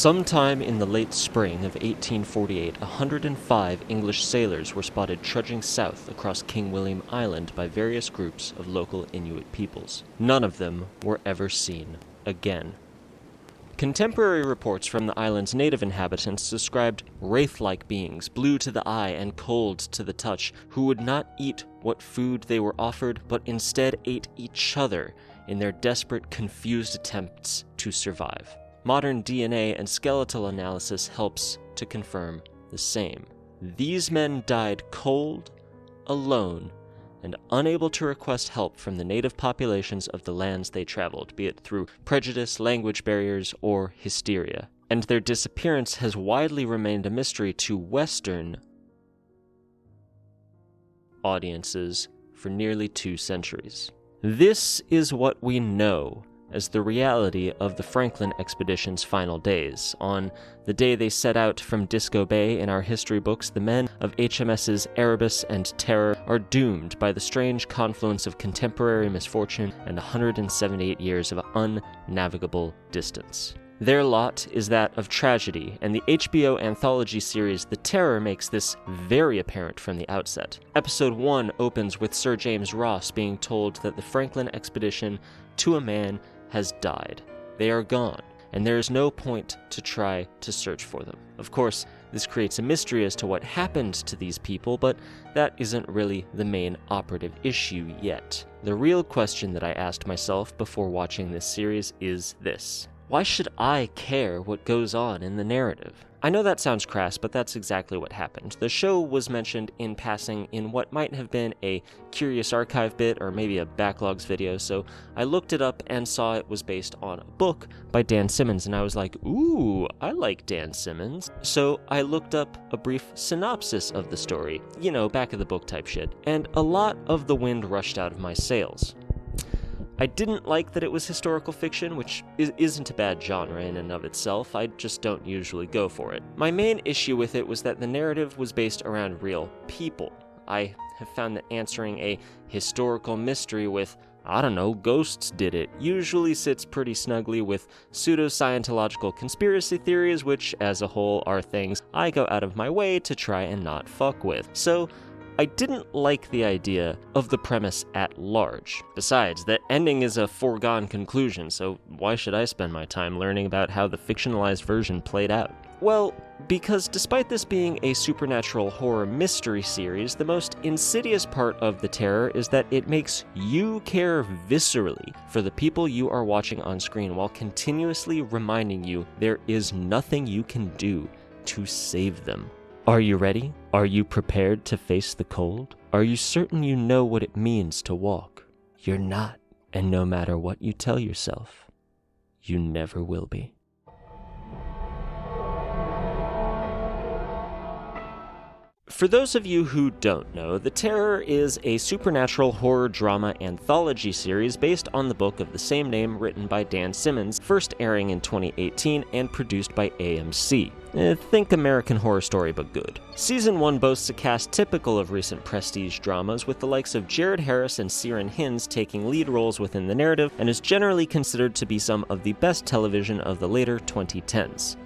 Sometime in the late spring of 1848, 105 English sailors were spotted trudging south across King William Island by various groups of local Inuit peoples. None of them were ever seen again. Contemporary reports from the island's native inhabitants described wraith-like beings, blue to the eye and cold to the touch, who would not eat what food they were offered, but instead ate each other in their desperate, confused attempts to survive. Modern DNA and skeletal analysis helps to confirm the same. These men died cold, alone, and unable to request help from the native populations of the lands they traveled, be it through prejudice, language barriers, or hysteria. And their disappearance has widely remained a mystery to Western audiences for nearly 2 centuries. This is what we know as the reality of the Franklin expedition's final days. On the day they set out from Disco Bay in our history books, the men of HMS's Erebus and Terror are doomed by the strange confluence of contemporary misfortune and 178 years of unnavigable distance. Their lot is that of tragedy, and the HBO anthology series The Terror makes this very apparent from the outset. Episode 1 opens with Sir James Ross being told that the Franklin expedition, to a man, has died. They are gone, and there is no point to try to search for them. Of course, this creates a mystery as to what happened to these people, but that isn't really the main operative issue yet. The real question that I asked myself before watching this series is this: why should I care what goes on in the narrative? I know that sounds crass, but that's exactly what happened. The show was mentioned in passing in what might have been a Curious Archive bit or maybe a Backlogs video, so I looked it up and saw it was based on a book by Dan Simmons, and I was like, ooh, I like Dan Simmons. So I looked up a brief synopsis of the story, back of the book type shit, and a lot of the wind rushed out of my sails. I didn't like that it was historical fiction, which isn't a bad genre in and of itself. I just don't usually go for it. My main issue with it was that the narrative was based around real people. I have found that answering a historical mystery with, ghosts did it, usually sits pretty snugly with pseudo-Scientological conspiracy theories, which, as a whole, are things I go out of my way to try and not fuck with. So I didn't like the idea of the premise at large. Besides, that ending is a foregone conclusion, so why should I spend my time learning about how the fictionalized version played out? Well, because despite this being a supernatural horror mystery series, the most insidious part of The Terror is that it makes you care viscerally for the people you are watching on screen while continuously reminding you there is nothing you can do to save them. Are you ready? Are you prepared to face the cold? Are you certain you know what it means to walk? You're not, and no matter what you tell yourself, you never will be. For those of you who don't know, The Terror is a supernatural horror drama anthology series based on the book of the same name written by Dan Simmons, first airing in 2018 and produced by AMC. Think American Horror Story, but good. Season 1 boasts a cast typical of recent prestige dramas, with the likes of Jared Harris and Ciarán Hinds taking lead roles within the narrative, and is generally considered to be some of the best television of the later 2010s.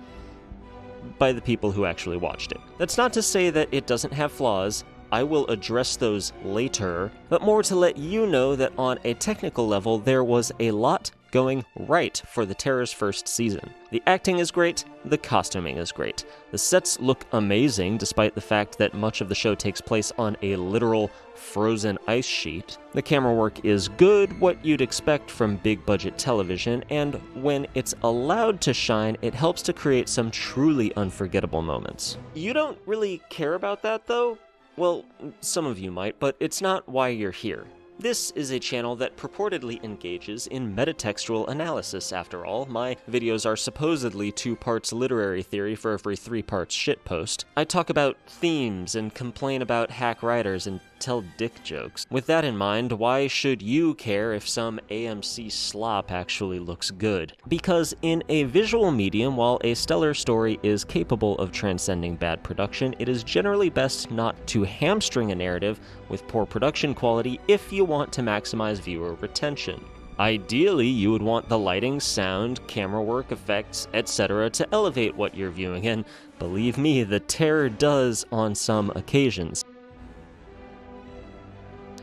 By the people who actually watched it. That's not to say that it doesn't have flaws. I will address those later, but more to let you know that on a technical level, there was a lot going right for The Terror's first season. The acting is great, the costuming is great. The sets look amazing, despite the fact that much of the show takes place on a literal frozen ice sheet. The camera work is good, what you'd expect from big-budget television, and when it's allowed to shine, it helps to create some truly unforgettable moments. You don't really care about that, though? Well, some of you might, but it's not why you're here. This is a channel that purportedly engages in metatextual analysis, after all. My videos are supposedly 2 parts literary theory for every 3 parts shitpost. I talk about themes and complain about hack writers and tell dick jokes. With that in mind, why should you care if some AMC slop actually looks good? Because in a visual medium, while a stellar story is capable of transcending bad production, it is generally best not to hamstring a narrative with poor production quality if you want to maximize viewer retention. Ideally, you would want the lighting, sound, camera work, effects, etc. to elevate what you're viewing, and believe me, the terror does on some occasions.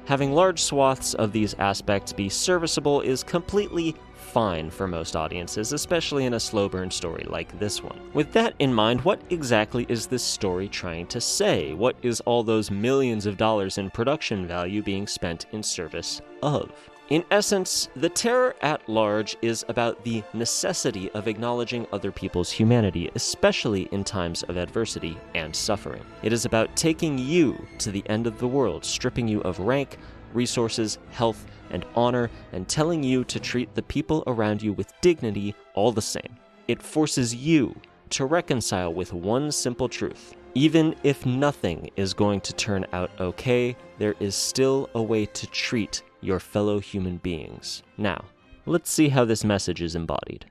Having large swaths of these aspects be serviceable is completely fine for most audiences, especially in a slow burn story like this one. With that in mind, what exactly is this story trying to say? What is all those millions of dollars in production value being spent in service of? In essence, the terror at large is about the necessity of acknowledging other people's humanity, especially in times of adversity and suffering. It is about taking you to the end of the world, stripping you of rank, resources, health, and honor, and telling you to treat the people around you with dignity all the same. It forces you to reconcile with one simple truth. Even if nothing is going to turn out okay, there is still a way to treat your fellow human beings. Now, let's see how this message is embodied.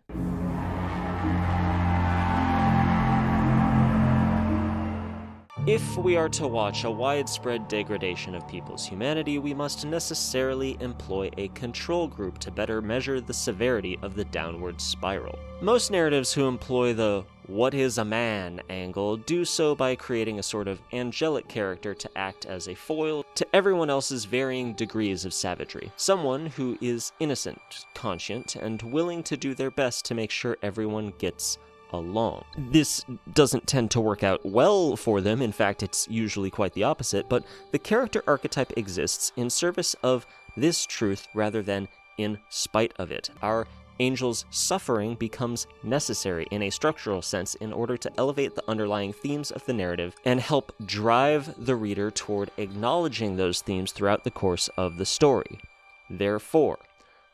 If we are to watch a widespread degradation of people's humanity, we must necessarily employ a control group to better measure the severity of the downward spiral. Most narratives who employ the "what is a man" angle do so by creating a sort of angelic character to act as a foil to everyone else's varying degrees of savagery. Someone who is innocent, conscient, and willing to do their best to make sure everyone gets along. This doesn't tend to work out well for them. In fact, it's usually quite the opposite, but the character archetype exists in service of this truth rather than in spite of it. Our angel's suffering becomes necessary in a structural sense in order to elevate the underlying themes of the narrative and help drive the reader toward acknowledging those themes throughout the course of the story. Therefore,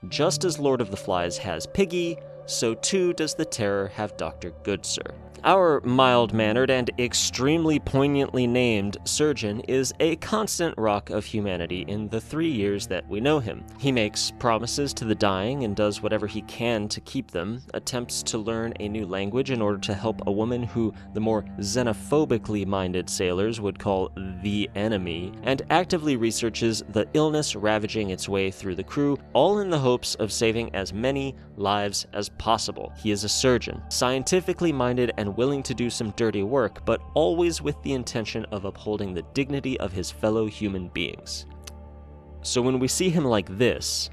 just as Lord of the Flies has Piggy, so too does the terror have Dr. Goodsir. Our mild-mannered and extremely poignantly named surgeon is a constant rock of humanity in the 3 years that we know him. He makes promises to the dying and does whatever he can to keep them, attempts to learn a new language in order to help a woman who the more xenophobically minded sailors would call the enemy, and actively researches the illness ravaging its way through the crew, all in the hopes of saving as many lives as possible. He is a surgeon, scientifically minded and willing to do some dirty work, but always with the intention of upholding the dignity of his fellow human beings. So when we see him like this,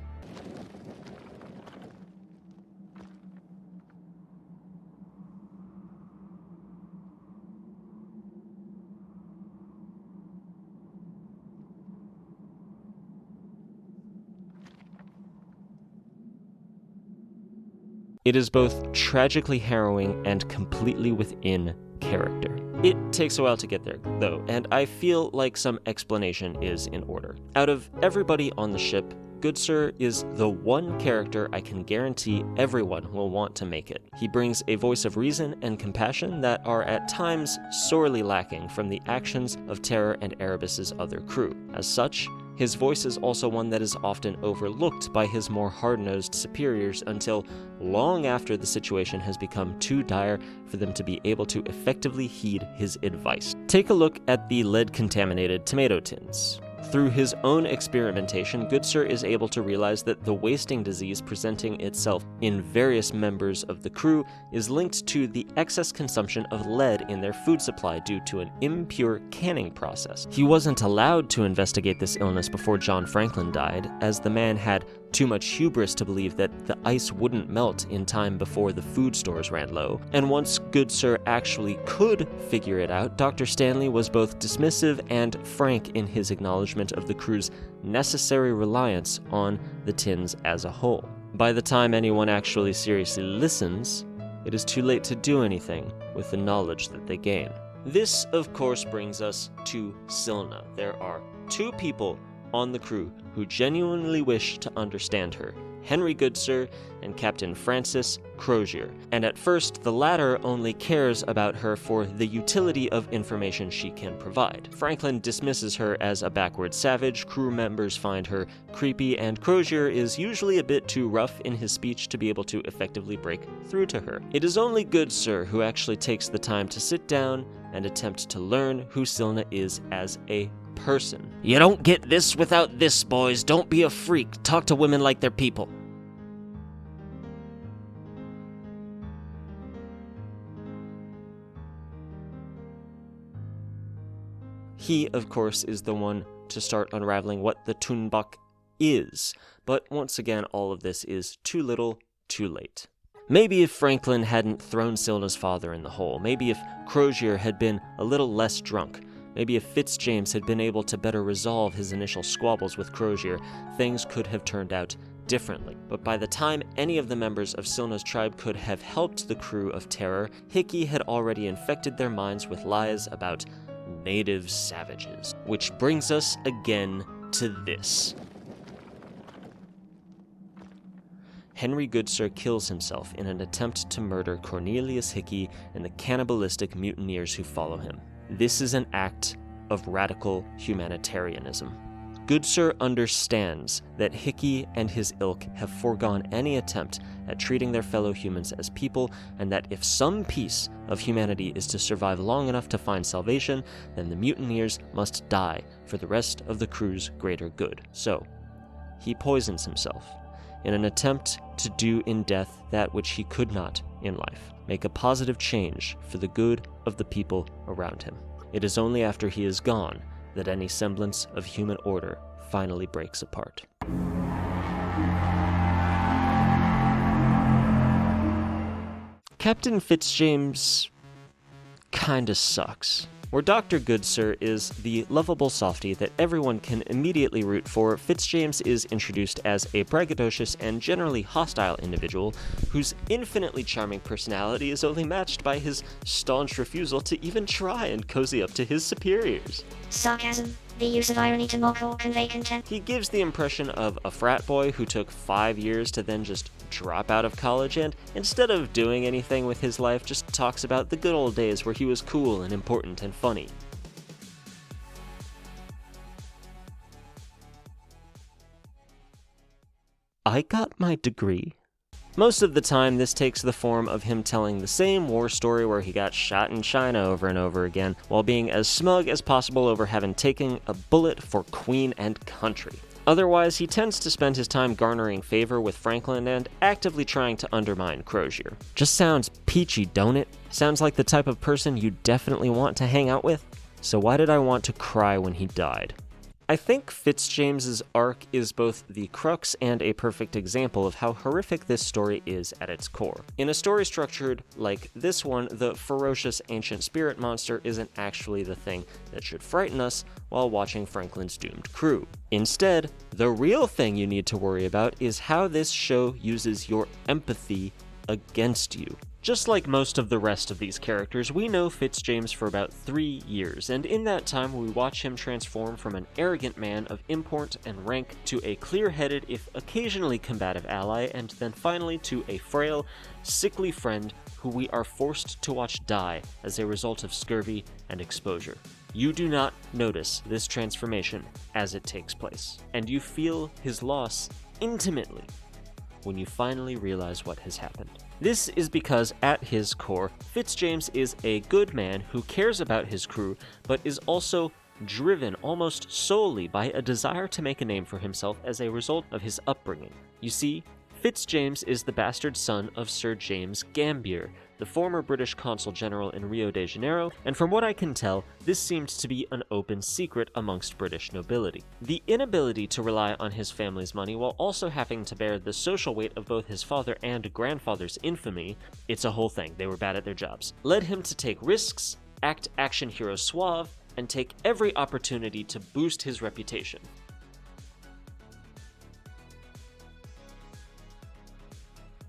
it is both tragically harrowing and completely within character. It takes a while to get there, though, and I feel like some explanation is in order. Out of everybody on the ship, Goodsir is the one character I can guarantee everyone will want to make it. He brings a voice of reason and compassion that are at times sorely lacking from the actions of Terror and Erebus's other crew. As such, his voice is also one that is often overlooked by his more hard-nosed superiors until long after the situation has become too dire for them to be able to effectively heed his advice. Take a look at the lead-contaminated tomato tins. Through his own experimentation, Goodsir is able to realize that the wasting disease presenting itself in various members of the crew is linked to the excess consumption of lead in their food supply due to an impure canning process. He wasn't allowed to investigate this illness before John Franklin died, as the man had too much hubris to believe that the ice wouldn't melt in time before the food stores ran low. And once Goodsir actually could figure it out, Dr. Stanley was both dismissive and frank in his acknowledgement of the crew's necessary reliance on the tins as a whole. By the time anyone actually seriously listens, it is too late to do anything with the knowledge that they gain. This, of course, brings us to Silna. There are two people on the crew who genuinely wish to understand her, Henry Goodsir and Captain Francis Kroer, and at first the latter only cares about her for the utility of information she can provide. Franklin dismisses her as a backward savage, crew members find her creepy, and Kroer is usually a bit too rough in his speech to be able to effectively break through to her. It is only Goodsir who actually takes the time to sit down and attempt to learn who Silna is as a person. "You don't get this without this, boys. Don't be a freak. Talk to women like they're people." He, of course, is the one to start unraveling what the Tunbach is, but once again, all of this is too little, too late. Maybe if Franklin hadn't thrown Silna's father in the hole, maybe if Kroer had been a little less drunk, maybe if Fitzjames had been able to better resolve his initial squabbles with Kroer, things could have turned out differently. But by the time any of the members of Silna's tribe could have helped the crew of Terror, Hickey had already infected their minds with lies about native savages. Which brings us again to this. Henry Goodsir kills himself in an attempt to murder Cornelius Hickey and the cannibalistic mutineers who follow him. This is an act of radical humanitarianism. Goodsir understands that Hickey and his ilk have foregone any attempt at treating their fellow humans as people, and that if some piece of humanity is to survive long enough to find salvation, then the mutineers must die for the rest of the crew's greater good. So, he poisons himself in an attempt to do in death that which he could not in life, make a positive change for the good of the people around him. It is only after he is gone that any semblance of human order finally breaks apart. Captain Fitzjames kinda sucks. Where Dr. Goodsir is the lovable softie that everyone can immediately root for, Fitzjames is introduced as a braggadocious and generally hostile individual whose infinitely charming personality is only matched by his staunch refusal to even try and cozy up to his superiors. Sarcasm, the use of irony to mock or convey contempt. He gives the impression of a frat boy who took 5 years to then just drop out of college and, instead of doing anything with his life, just talks about the good old days where he was cool and important and funny. I got my degree. Most of the time, this takes the form of him telling the same war story where he got shot in China over and over again, while being as smug as possible over having taken a bullet for Queen and country. Otherwise, he tends to spend his time garnering favor with Franklin and actively trying to undermine Kroer. Just sounds peachy, don't it? Sounds like the type of person you definitely want to hang out with. So why did I want to cry when he died? I think Fitzjames's arc is both the crux and a perfect example of how horrific this story is at its core. In a story structured like this one, the ferocious ancient spirit monster isn't actually the thing that should frighten us while watching Franklin's doomed crew. Instead, the real thing you need to worry about is how this show uses your empathy against you. Just like most of the rest of these characters, we know Fitzjames for about 3 years, and in that time we watch him transform from an arrogant man of import and rank to a clear-headed, if occasionally combative ally, and then finally to a frail, sickly friend who we are forced to watch die as a result of scurvy and exposure. You do not notice this transformation as it takes place, and you feel his loss intimately when you finally realize what has happened. This is because, at his core, Fitzjames is a good man who cares about his crew, but is also driven almost solely by a desire to make a name for himself as a result of his upbringing. You see, Fitzjames is the bastard son of Sir James Gambier, the former British consul general in Rio de Janeiro, and from what I can tell, this seemed to be an open secret amongst British nobility. The inability to rely on his family's money while also having to bear the social weight of both his father and grandfather's infamy, it's a whole thing, they were bad at their jobs, led him to take risks, act action hero suave, and take every opportunity to boost his reputation.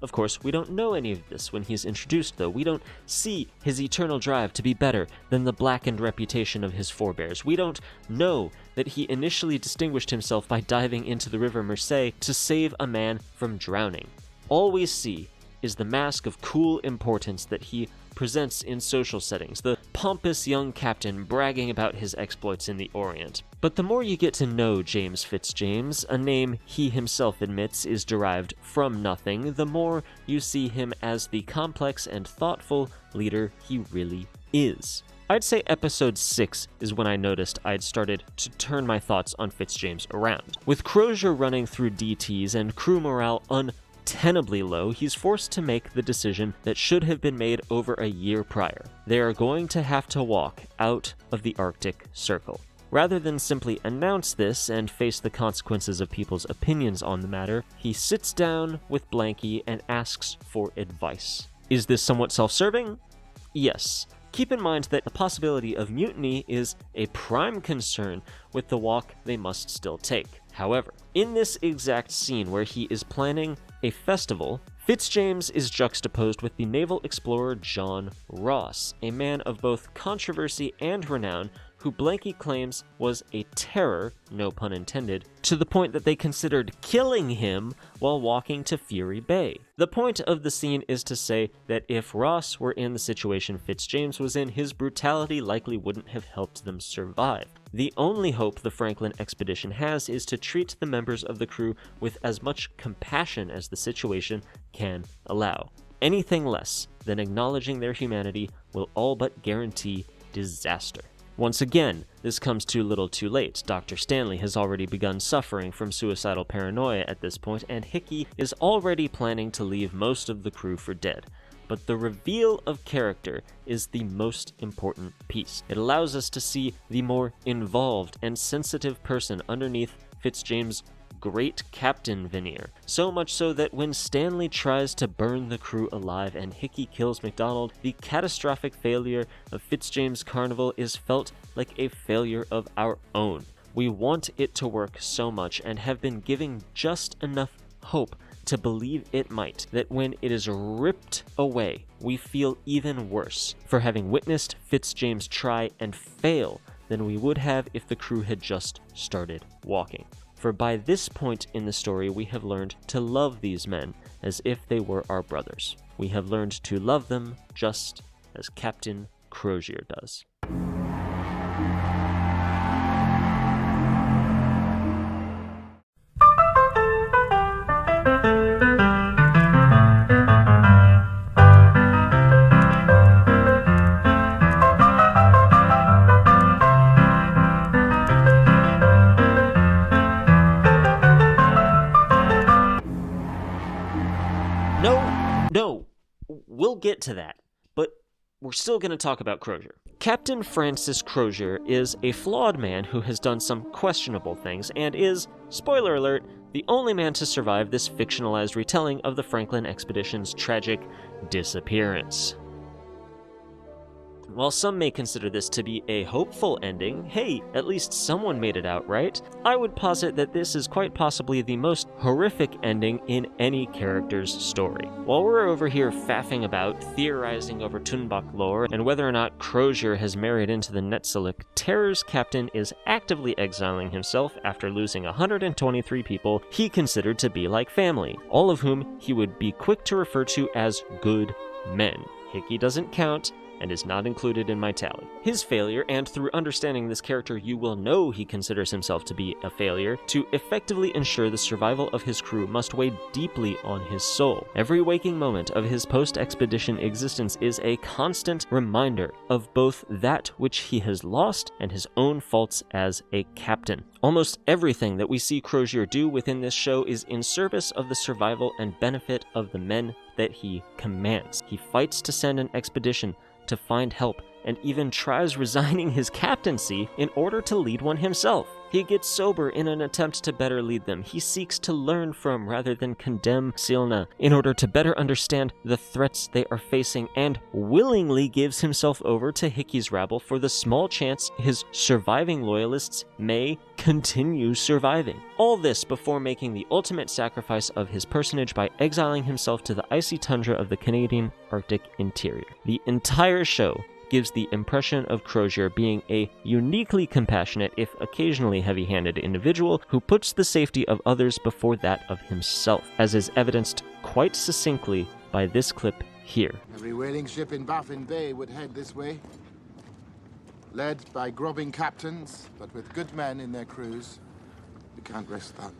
Of course, we don't know any of this when he's introduced, though. We don't see his eternal drive to be better than the blackened reputation of his forebears. We don't know that he initially distinguished himself by diving into the River Mersey to save a man from drowning. All we see is the mask of cool importance that he presents in social settings, the pompous young captain bragging about his exploits in the Orient. But the more you get to know James Fitzjames, a name he himself admits is derived from nothing, the more you see him as the complex and thoughtful leader he really is. I'd say episode 6 is when I noticed I'd started to turn my thoughts on Fitzjames around. With Kroer running through DTs and crew morale untenably low, he's forced to make the decision that should have been made over a year prior. They are going to have to walk out of the Arctic Circle. Rather than simply announce this and face the consequences of people's opinions on the matter, he sits down with Blanky and asks for advice. Is this somewhat self-serving? Yes. Keep in mind that the possibility of mutiny is a prime concern with the walk they must still take. However, in this exact scene where he is planning a festival, Fitzjames is juxtaposed with the naval explorer John Ross, a man of both controversy and renown who Blanky claims was a terror, no pun intended, to the point that they considered killing him while walking to Fury Bay. The point of the scene is to say that if Ross were in the situation Fitzjames was in, his brutality likely wouldn't have helped them survive. The only hope the Franklin expedition has is to treat the members of the crew with as much compassion as the situation can allow. Anything less than acknowledging their humanity will all but guarantee disaster. Once again, this comes too little too late. Dr. Stanley has already begun suffering from suicidal paranoia at this point, and Hickey is already planning to leave most of the crew for dead. But the reveal of character is the most important piece. It allows us to see the more involved and sensitive person underneath Fitzjames' great captain veneer. So much so that when Stanley tries to burn the crew alive and Hickey kills MacDonald, the catastrophic failure of Fitzjames' carnival is felt like a failure of our own. We want it to work so much and have been giving just enough hope to believe it might, that when it is ripped away, we feel even worse for having witnessed Fitzjames try and fail than we would have if the crew had just started walking. For by this point in the story, we have learned to love these men as if they were our brothers. We have learned to love them just as Captain Kroer does. No, we'll get to that, but we're still going to talk about Kroer. Captain Francis Kroer is a flawed man who has done some questionable things and is, spoiler alert, the only man to survive this fictionalized retelling of the Franklin expedition's tragic disappearance. While some may consider this to be a hopeful ending, hey, at least someone made it out right, I would posit that this is quite possibly the most horrific ending in any character's story. While we're over here faffing about, theorizing over Tunbach lore, and whether or not Kroer has married into the Netzelik, Terror's captain is actively exiling himself after losing 123 people he considered to be like family, all of whom he would be quick to refer to as good men. Hickey doesn't count, and is not included in my tally. His failure, and through understanding this character you will know he considers himself to be a failure, to effectively ensure the survival of his crew must weigh deeply on his soul. Every waking moment of his post-expedition existence is a constant reminder of both that which he has lost and his own faults as a captain. Almost everything that we see Kroer do within this show is in service of the survival and benefit of the men that he commands. He fights to send an expedition to find help, and even tries resigning his captaincy in order to lead one himself. He gets sober in an attempt to better lead them. He seeks to learn from rather than condemn Silna in order to better understand the threats they are facing, and willingly gives himself over to Hickey's rabble for the small chance his surviving loyalists may continue surviving. All this before making the ultimate sacrifice of his personage by exiling himself to the icy tundra of the Canadian Arctic interior. The entire show gives the impression of Kroer being a uniquely compassionate, if occasionally heavy-handed individual who puts the safety of others before that of himself, as is evidenced quite succinctly by this clip here. Every whaling ship in Baffin Bay would head this way, led by grubbing captains, but with good men in their crews. We can't risk that.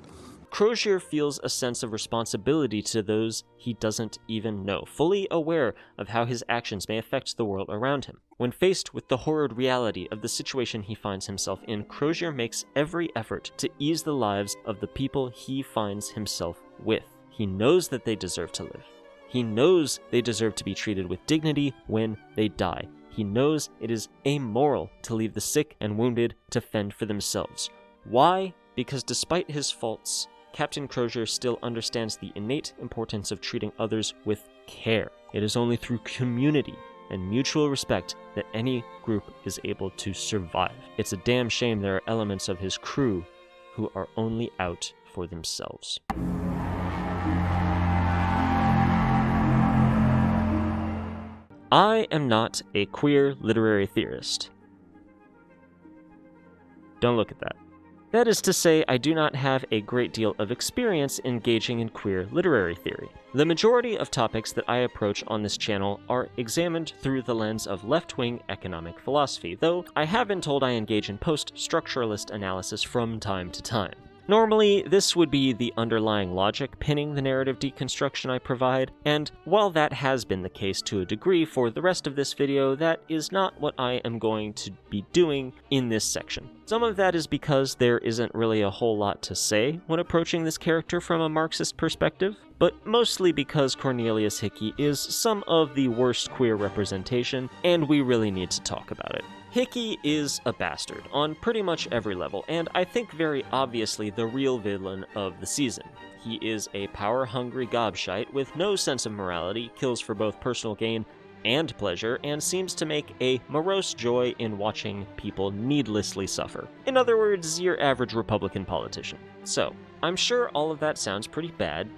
Kroer feels a sense of responsibility to those he doesn't even know, fully aware of how his actions may affect the world around him. When faced with the horrid reality of the situation he finds himself in, Kroer makes every effort to ease the lives of the people he finds himself with. He knows that they deserve to live. He knows they deserve to be treated with dignity when they die. He knows it is amoral to leave the sick and wounded to fend for themselves. Why? Because despite his faults, Captain Kroer still understands the innate importance of treating others with care. It is only through community and mutual respect that any group is able to survive. It's a damn shame there are elements of his crew who are only out for themselves. I am not a queer literary theorist. Don't look at that. That is to say, I do not have a great deal of experience engaging in queer literary theory. The majority of topics that I approach on this channel are examined through the lens of left-wing economic philosophy, though I have been told I engage in post-structuralist analysis from time to time. Normally, this would be the underlying logic pinning the narrative deconstruction I provide, and while that has been the case to a degree for the rest of this video, that is not what I am going to be doing in this section. Some of that is because there isn't really a whole lot to say when approaching this character from a Marxist perspective, but mostly because Cornelius Hickey is some of the worst queer representation, and we really need to talk about it. Hickey is a bastard on pretty much every level, and I think very obviously the real villain of the season. He is a power-hungry gobshite with no sense of morality, kills for both personal gain and pleasure, and seems to make a morose joy in watching people needlessly suffer. In other words, your average Republican politician. So, I'm sure all of that sounds pretty bad,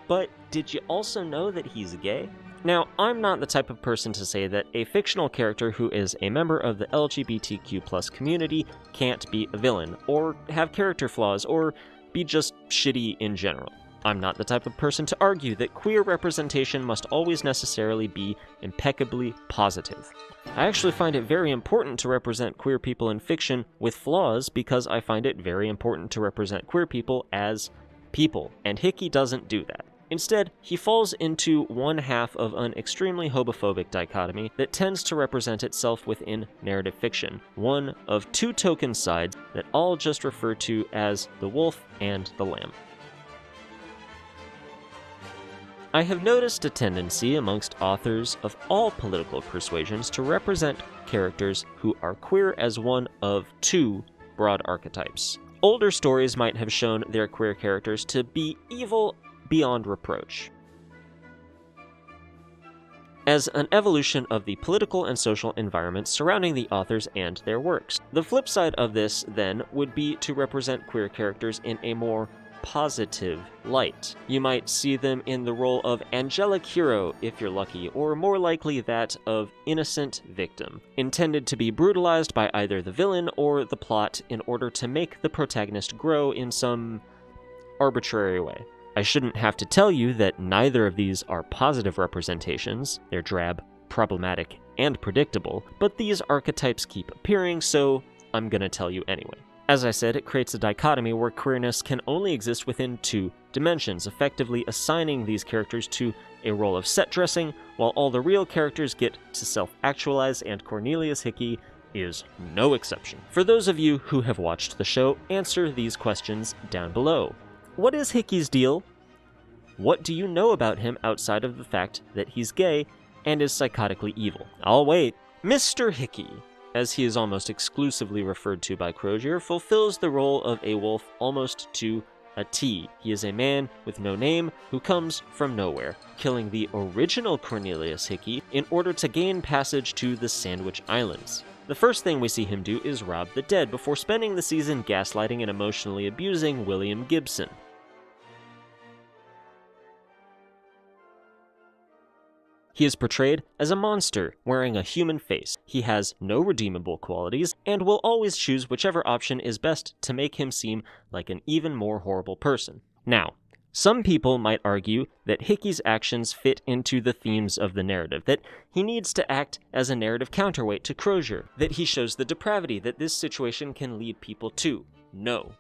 but did you also know that he's gay? Now, I'm not the type of person to say that a fictional character who is a member of the LGBTQ+ community can't be a villain, or have character flaws, or be just shitty in general. I'm not the type of person to argue that queer representation must always necessarily be impeccably positive. I actually find it very important to represent queer people in fiction with flaws because I find it very important to represent queer people as people, and Hickey doesn't do that. Instead, he falls into one half of an extremely homophobic dichotomy that tends to represent itself within narrative fiction, one of two token sides that all just refer to as the wolf and the lamb. I have noticed a tendency amongst authors of all political persuasions to represent characters who are queer as one of two broad archetypes. Older stories might have shown their queer characters to be evil beyond reproach, as an evolution of the political and social environment surrounding the authors and their works. The flip side of this, then, would be to represent queer characters in a more positive light. You might see them in the role of angelic hero, if you're lucky, or more likely that of innocent victim, intended to be brutalized by either the villain or the plot in order to make the protagonist grow in some arbitrary way. I shouldn't have to tell you that neither of these are positive representations. They're drab, problematic, and predictable, but these archetypes keep appearing, so I'm gonna tell you anyway. As I said, it creates a dichotomy where queerness can only exist within two dimensions, effectively assigning these characters to a role of set dressing, while all the real characters get to self-actualize, and Cornelius Hickey is no exception. For those of you who have watched the show, answer these questions down below. What is Hickey's deal? What do you know about him outside of the fact that he's gay and is psychotically evil? I'll wait. Mr. Hickey, as he is almost exclusively referred to by Kroer, fulfills the role of a wolf almost to a T. He is a man with no name who comes from nowhere, killing the original Cornelius Hickey in order to gain passage to the Sandwich Islands. The first thing we see him do is rob the dead before spending the season gaslighting and emotionally abusing William Gibson. He is portrayed as a monster, wearing a human face. He has no redeemable qualities, and will always choose whichever option is best to make him seem like an even more horrible person. Now, some people might argue that Hickey's actions fit into the themes of the narrative, that he needs to act as a narrative counterweight to Kroer, that he shows the depravity that this situation can lead people to. No.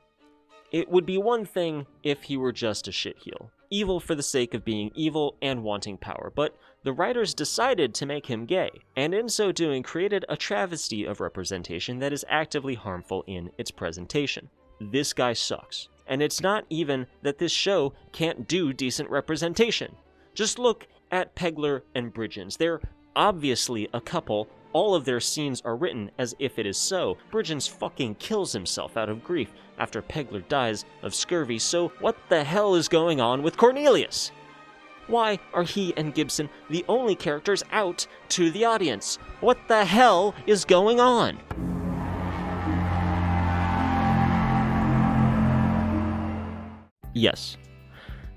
It would be one thing if he were just a shitheel, evil for the sake of being evil and wanting power, but the writers decided to make him gay, and in so doing created a travesty of representation that is actively harmful in its presentation. This guy sucks. And it's not even that this show can't do decent representation. Just look at Pegler and Bridgens. They're obviously a couple. All of their scenes are written as if it is so. Bridgens fucking kills himself out of grief after Pegler dies of scurvy, so what the hell is going on with Cornelius? Why are he and Gibson the only characters out to the audience? What the hell is going on? Yes.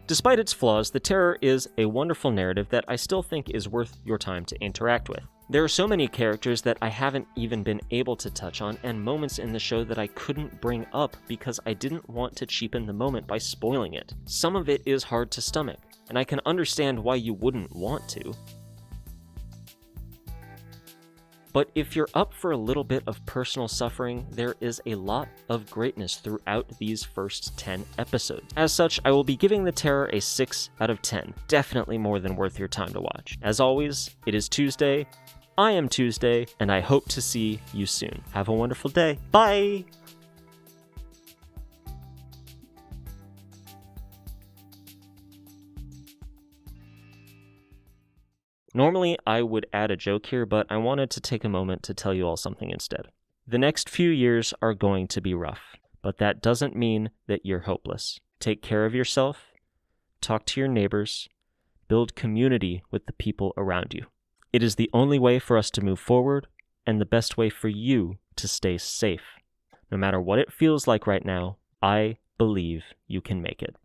Despite its flaws, The Terror is a wonderful narrative that I still think is worth your time to interact with. There are so many characters that I haven't even been able to touch on, and moments in the show that I couldn't bring up because I didn't want to cheapen the moment by spoiling it. Some of it is hard to stomach, and I can understand why you wouldn't want to. But if you're up for a little bit of personal suffering, there is a lot of greatness throughout these first 10 episodes. As such, I will be giving The Terror a 6 out of 10. Definitely more than worth your time to watch. As always, it is Tuesday, I am Tuesday, and I hope to see you soon. Have a wonderful day. Bye! Normally, I would add a joke here, but I wanted to take a moment to tell you all something instead. The next few years are going to be rough, but that doesn't mean that you're hopeless. Take care of yourself, talk to your neighbors, build community with the people around you. It is the only way for us to move forward, and the best way for you to stay safe. No matter what it feels like right now, I believe you can make it.